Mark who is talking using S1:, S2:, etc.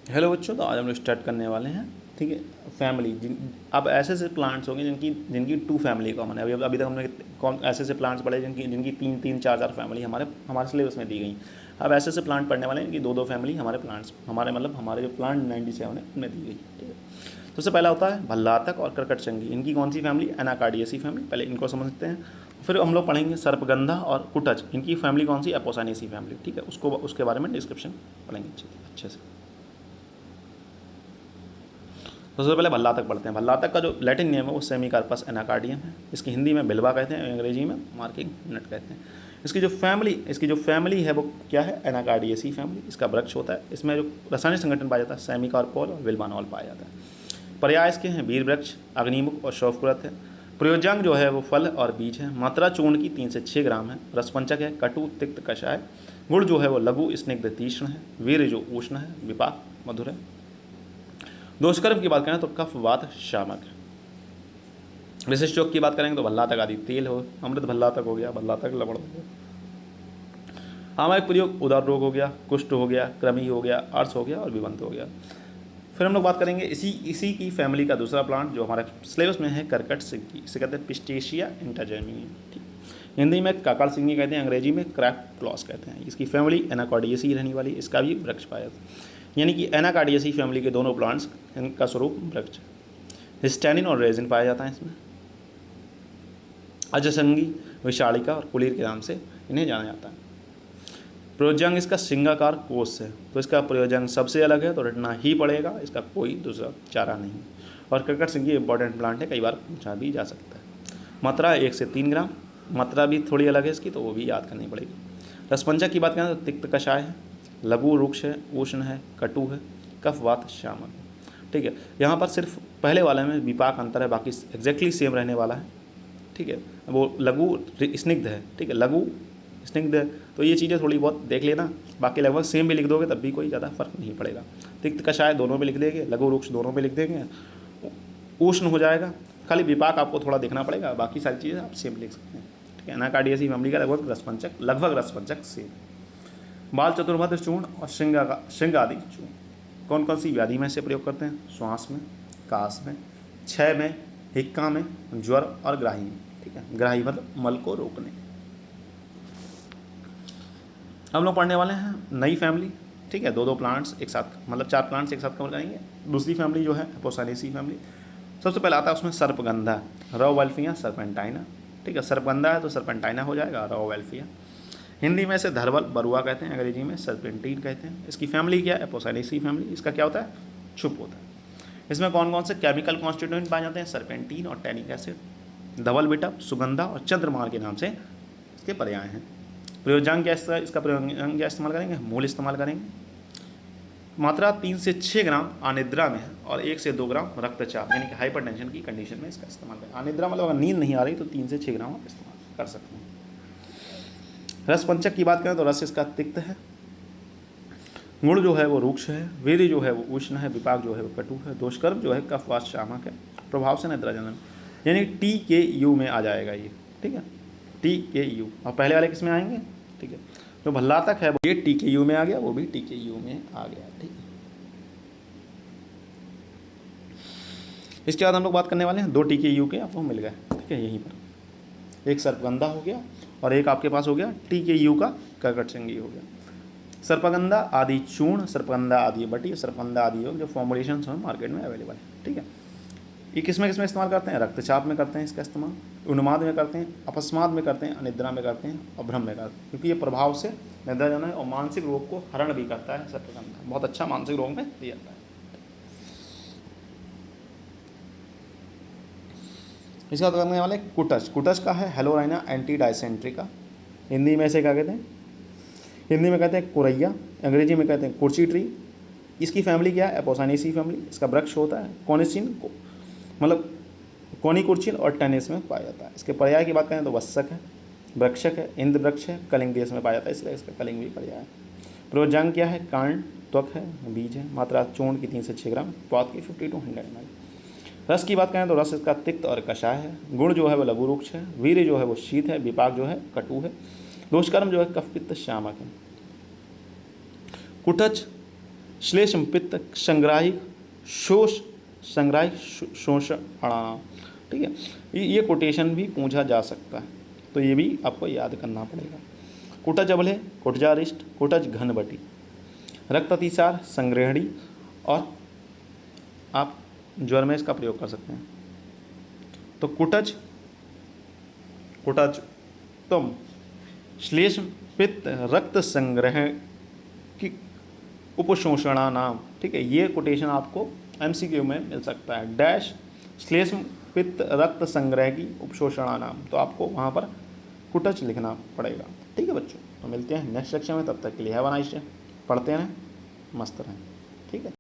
S1: Hello बच्चों, तो आज हम लोग स्टार्ट करने वाले हैं। ठीक है, फैमिली अब ऐसे ऐसे प्लांट्स होंगे जिनकी जिनकी टू फैमिली कॉमन है। अभी तक हमने कौन ऐसे ऐसे प्लांट्स पढ़े जिनकी जिनकी तीन तीन चार चार फैमिली हमारे हमारे सिलेबस में दी गई। अब ऐसे ऐसे प्लांट पढ़ने वाले हैं जिनकी दो दो फैमिली हमारे प्लांट्स हमारे जो प्लांट 97 है उनमें दी गई। ठीक है, तो सबसे पहला होता है भल्लातक और कर्कटचंगी। इनकी कौन सी फैमिली? Anacardiaceae family. पहले इनको समझते हैं, फिर हम लोग पढ़ेंगे सर्पगंधा और कुटच। इनकी फैमिली कौन सी? एपोसानेसी फैमिली। ठीक है, उसको उसके बारे में डिस्क्रिप्शन पढ़ेंगे अच्छे से। तो सबसे पहले भल्लातक पढ़ते हैं। भल्लातक का जो लैटिन नेम है वो सेमीकार्पस एनाकार्डियम है। इसकी हिंदी में बिल्वा कहते हैं, अंग्रेजी में मार्किंग नट कहते हैं। इसकी जो फैमिली है वो क्या है? Anacardiaceae family. इसका वृक्ष होता है। इसमें जो रासायनिक संगठन पाया जाता है सेमीकार्पोल और विल्वानॉल पाया जाता है। पर्याय इसके हैं वीर वृक्ष, अग्निमुख और शौफकुरत है। प्रयोजन जो है वो फल और बीज है। मात्रा चूर्ण की 3 से 6 ग्राम है। रसपंचक है कटु तिक्त कषाय। गुण जो है वो लघु स्निग्ध तीक्ष्ण है। वीर जो उष्ण है, विपाक मधुर है। दोषकर्म की बात करें तो कफ वात शामक है। विशिष्ट योग की बात करेंगे तो भल्लातक आदि तेल हो, अमृत भल्लातक हो गया, भल्लातक लवण हो गया। सामयिक प्रयोग उदर रोग हो गया, कुष्ठ हो गया, कृमि हो गया, अर्स हो गया और विवंत हो गया। फिर हम लोग बात करेंगे इसी की फैमिली का दूसरा प्लांट जो हमारे सिलेबस में है करकट सिंगी। इसे कहते हैं पिस्टेशिया इंटरजेमिनी। ठीक, हिंदी में काकड़ सिंगी कहते हैं, अंग्रेजी में क्रैप क्लॉस कहते हैं। इसकी फैमिली एनाकॉर्डियेसी रहने वाली। इसका भी वृक्ष पाया, यानी कि एनाकार्डियेसी फैमिली के दोनों प्लांट्स, इनका स्वरूप वृक्ष। हिस्टैनिन और रेजिन पाया जाता है इसमें। अजसंगी, विशालिका और कुलीर के नाम से इन्हें जाना जाता है। प्रयोजन इसका सिंगाकार कोष है, तो इसका प्रयोजन सबसे अलग है, तो रटना ही पड़ेगा, इसका कोई दूसरा चारा नहीं। और कर्कट सिंगी इंपॉर्टेंट प्लांट है, कई बार पूछा भी जा सकता है। मात्रा 1 से 3 ग्राम। मात्रा भी थोड़ी अलग है इसकी, तो वो भी याद करनी पड़ेगी। रसपंचक की बात करें तो तिक्त कषाय है, लघु रुक्ष है, उष्ण है, कटु है, कफ वात शामक है। ठीक है, यहाँ पर सिर्फ पहले वाले में विपाक अंतर है, बाकी एग्जैक्टली सेम रहने वाला है। ठीक है, वो लघु स्निग्ध है। ठीक है, लघु स्निग्ध है, तो ये चीज़ें थोड़ी बहुत देख लेना। बाकी लगभग सेम भी लिख दोगे तब भी कोई ज़्यादा फर्क नहीं पड़ेगा। तिक्त कषाय दोनों में लिख देंगे, लघु रुक्ष दोनों में लिख देंगे, उष्ण हो जाएगा। खाली विपाक आपको थोड़ा देखना पड़ेगा, बाकी सारी चीज़ें आप सेम लिख सकते हैं। ठीक है, एनाकार्डियेसी फैमिली का लगभग रसपंचक सेम। बाल चतुर्भुज चूर्ण और श्रृंग आदि चूर्ण कौन कौन सी व्याधि में से प्रयोग करते हैं? श्वास में, काश में, क्षय में, हिक्का में, ज्वर और ग्राही में। ठीक है, ग्राही मतलब मल को रोकने। हम लोग पढ़ने वाले हैं नई फैमिली। ठीक है, दो प्लांट्स एक साथ, मतलब 4 प्लांट्स एक साथ कवर करेंगे। दूसरी फैमिली जो है एपोसानेसी फैमिली। सबसे पहले आता है उसमें सर्पगंधा, रोवेल्फिया सर्पेंटाइना। ठीक है, सर्पगंधा है तो सर्पेंटाइना हो जाएगा, रोवेल्फिया। हिंदी में इसे धरवल बरुआ कहते हैं, अंग्रेजी में सर्पेंटीन कहते हैं। इसकी फैमिली क्या है? एपोसानेसी फैमिली। इसका क्या होता है? छुप होता है। इसमें कौन कौन से केमिकल कॉन्स्टिट्यूएंट पाए जाते हैं? सर्पेंटीन और टैनिक एसिड। धवल बिटप, सुगंधा और चंद्रमाल के नाम से इसके पर्याय हैं। प्रयोजन क्या इसका प्रयोजन क्या इस्तेमाल करेंगे? मूल इस्तेमाल करेंगे। मात्रा 3 से 6 ग्राम अनिद्रा में है और 1 से 2 ग्राम रक्तचाप यानी कि हाइपरटेंशन की कंडीशन में इसका इस्तेमाल करें। अनिद्रा मतलब अगर नींद नहीं आ रही तो 3 से 6 ग्राम आप इस्तेमाल कर सकते हैं। रसपंचक की बात करें तो रस इसका तिक्त है, गुण जो है वो रुक्ष है, वीर्य जो है वो उष्ण है, विपाक जो है वो कटु है, दोषकर्म जो है कफ वात शामक है, प्रभाव से निद्रा जनन यानी टी के यू में आ जाएगा ये। ठीक है, टी के यू। और पहले वाले किस में आएंगे? ठीक है, जो भल्लातक है वो ये टी के यू में आ गया, वो भी टी के यू में आ गया। ठीक है, इसके बाद हम लोग बात करने वाले हैं 2 टी के यू के आपको मिल गए। ठीक है, यहीं पर एक सर्पगंधा हो गया और एक आपके पास हो गया टी के यू का कर्कटसिंगी हो गया। सर्पगंधा आदि चूर्ण, सर्पगंधा आदि बटी, सर्पगंधा आदि योग जो फॉर्मुलेशन हैं मार्केट में अवेलेबल है। ठीक है, ये किसमें इस्तेमाल करते हैं? रक्तचाप में करते हैं इसका इस्तेमाल, उन्माद में करते हैं, अपस्माद में करते हैं, अनिद्रा में करते हैं और भ्रम में करते हैं, क्योंकि ये प्रभाव से निद्रा जनन है और मानसिक रोग को हरण भी करता है। सर्पगंधा बहुत अच्छा मानसिक रोग में दिया जाता है। इसका बात करने वाले कुटच। कुटच का है हेलोराइना एंटी डाइसेंट्रिका। हिंदी में इसे क्या कहते हैं? हिंदी में कहते हैं कुरैया, अंग्रेजी में कहते हैं कुर्ची ट्री। इसकी फैमिली क्या है? एपोसानेसी फैमिली। इसका वृक्ष होता है कॉनिसिन को, मतलब कॉनिकुर्चिन और टेनिस में पाया जाता है। इसके पर्याय की बात करें तो वत्सक है, वृक्षक है, इंद्र वृक्ष है, कलिंग देश में पाया जाता है, इसलिए इसका कलिंग भी पर्याय है। प्रयोजन क्या है? कांड, त्वक है, बीज है। मात्रा चूर्ण की 3 से 6 ग्राम, पौध की 50 to 100 ml। रस की बात करें तो रस इसका तिक्त और कषाय है। गुण जो है वो लघु रुक्ष है, वीर्य जो है वो शीत है, विपाक जो है कटु है, दोषकर्म जो है कफ पित्त शामक है। कुटच श्लेष्म पित्त संग्राहिक शोष संग्राहिक शोषणानाम। ठीक है, ये कोटेशन भी पूछा जा सकता है, तो ये भी आपको याद करना पड़ेगा। कुटज अबले, कुटजारिष्ट, कुटज घनबटी, रक्त अतिसार, संग्रहणी, और आप ज्वर में इसका प्रयोग कर सकते हैं। तो कुटज, कुटज तुम श्लेष्म पित्त रक्त संग्रह की उपशोषणा नाम। ठीक है, ये कोटेशन आपको एमसीक्यू में मिल सकता है। डैश श्लेष्म पित्त रक्त संग्रह की उपशोषणा नाम, तो आपको वहाँ पर कुटज लिखना पड़ेगा। ठीक है बच्चों, तो मिलते हैं नेक्स्ट सेक्शन में, तब तक के लिए हैव अ नाइस डे। पढ़ते रहें, मस्त रहें। ठीक है।